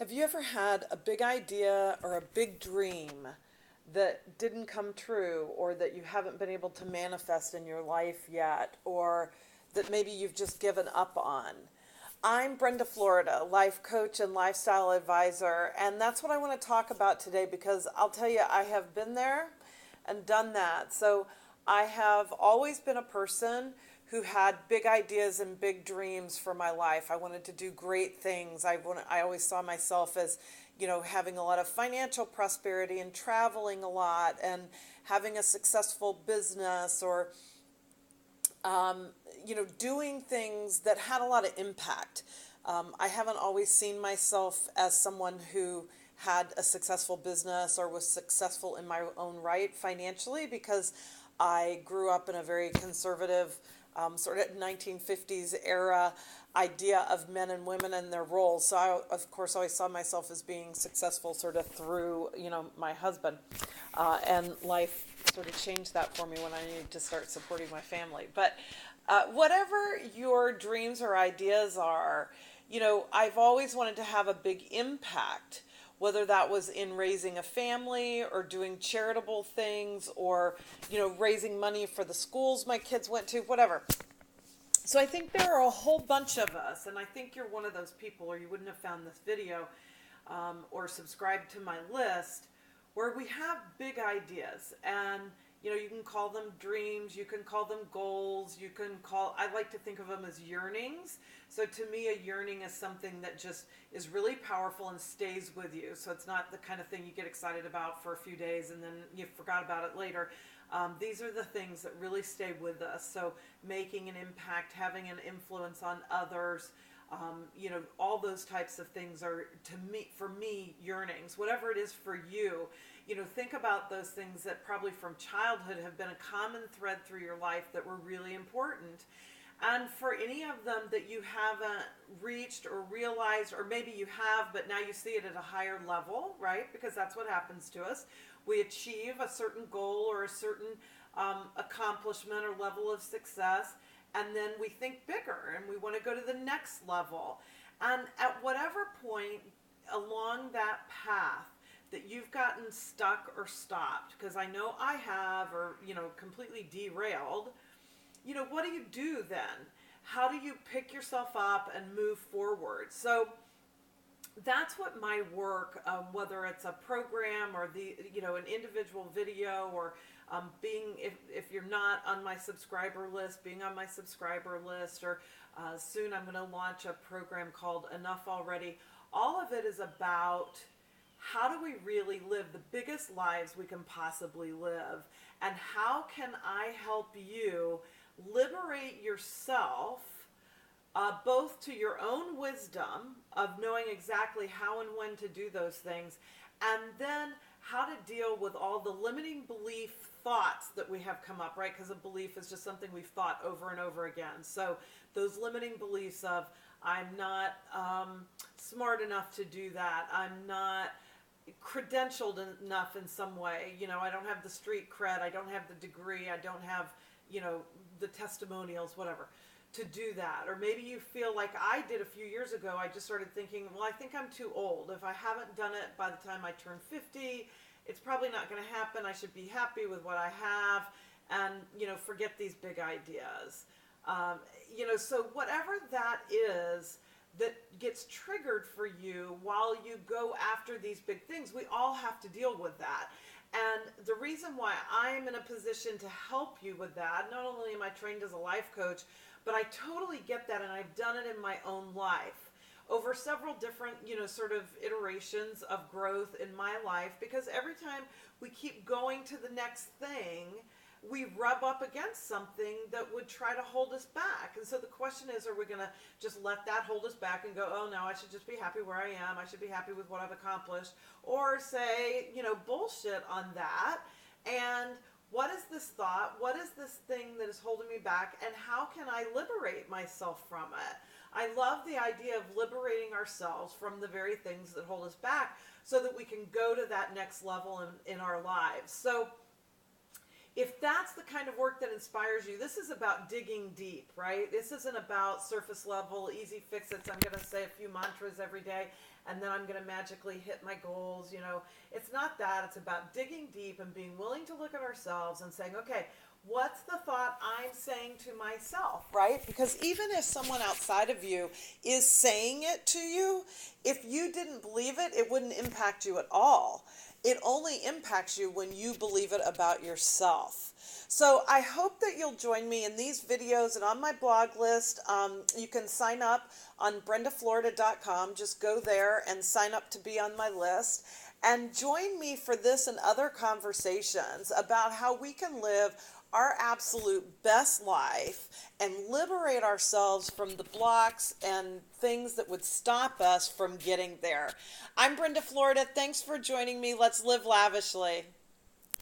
Have you ever had a big idea or a big dream that didn't come true, or that you haven't been able to manifest in your life yet, or that maybe you've just given up on? I'm Brenda, Florida, life coach and lifestyle advisor, and that's what I want to talk about today because I'll tell you, I have been there and done that. So I have always been a person who had big ideas and big dreams for my life. I wanted to do great things. I always saw myself as, having a lot of financial prosperity and traveling a lot and having a successful business, or doing things that had a lot of impact. I haven't always seen myself as someone who had a successful business or was successful in my own right financially, because I grew up in a very conservative, sort of 1950s era idea of men and women and their roles. So I, of course, always saw myself as being successful sort of through, my husband. And life sort of changed that for me when I needed to start supporting my family. But whatever your dreams or ideas are, I've always wanted to have a big impact, whether that was in raising a family or doing charitable things, or, raising money for the schools my kids went to, whatever. So I think there are a whole bunch of us, and I think you're one of those people, or you wouldn't have found this video or subscribed to my list, where we have big ideas. And you can call them dreams, you can call them goals, I like to think of them as yearnings. So to me, a yearning is something that just is really powerful and stays with you. So it's not the kind of thing you get excited about for a few days and then you forgot about it later. These are the things that really stay with us. So making an impact, having an influence on others, all those types of things are, for me, yearnings. Whatever it is for you, think about those things that probably from childhood have been a common thread through your life that were really important. And for any of them that you haven't reached or realized, or maybe you have, but now you see it at a higher level, right? Because that's what happens to us. We achieve a certain goal or a certain accomplishment or level of success, and then we think bigger and we want to go to the next level. And at whatever point along that path that you've gotten stuck or stopped, because I know I have, or completely derailed, what do you do then? How do you pick yourself up and move forward? So that's what my work, whether it's a program or an individual video, or being, if you're not on my subscriber list, being on my subscriber list, or soon I'm going to launch a program called Enough Already. All of it is about how do we really live the biggest lives we can possibly live, and how can I help you liberate yourself, both to your own wisdom of knowing exactly how and when to do those things, and then how to deal with all the limiting belief thoughts that we have come up, right? Because a belief is just something we've thought over and over again. So those limiting beliefs of, I'm not smart enough to do that, I'm not credentialed enough in some way, I don't have the street cred, I don't have the degree, I don't have, the testimonials, whatever, to do that. Or maybe you feel like I did a few years ago. I just started thinking, well, I think I'm too old. If I haven't done it by the time I turn 50, it's probably not going to happen. I should be happy with what I have, and, forget these big ideas. So whatever that is that gets triggered for you while you go after these big things, we all have to deal with that. And the reason why I'm in a position to help you with that, not only am I trained as a life coach, but I totally get that, and I've done it in my own life over several different, sort of iterations of growth in my life, because every time we keep going to the next thing, we rub up against something that would try to hold us back. And so the question is, are we going to just let that hold us back and go, oh no, I should just be happy where I am, I should be happy with what I've accomplished, or say, bullshit on that, and what is this thought, what is this thing that is holding me back, and how can I liberate myself from it? I love the idea of liberating ourselves from the very things that hold us back, so that we can go to that next level in our lives. So if that's the kind of work that inspires you, this is about digging deep, right? This isn't about surface level, easy fix-its. I'm going to say a few mantras every day and then I'm going to magically hit my goals. It's not that. It's about digging deep and being willing to look at ourselves and saying, okay, what's the thought I'm saying to myself, right? Because even if someone outside of you is saying it to you, if you didn't believe it, it wouldn't impact you at all. It only impacts you when you believe it about yourself. So I hope that you'll join me in these videos and on my blog list. You can sign up on brendaflorida.com. Just go there and sign up to be on my list. And join me for this and other conversations about how we can live our absolute best life and liberate ourselves from the blocks and things that would stop us from getting there. I'm Brenda Florida. Thanks for joining me. Let's live lavishly.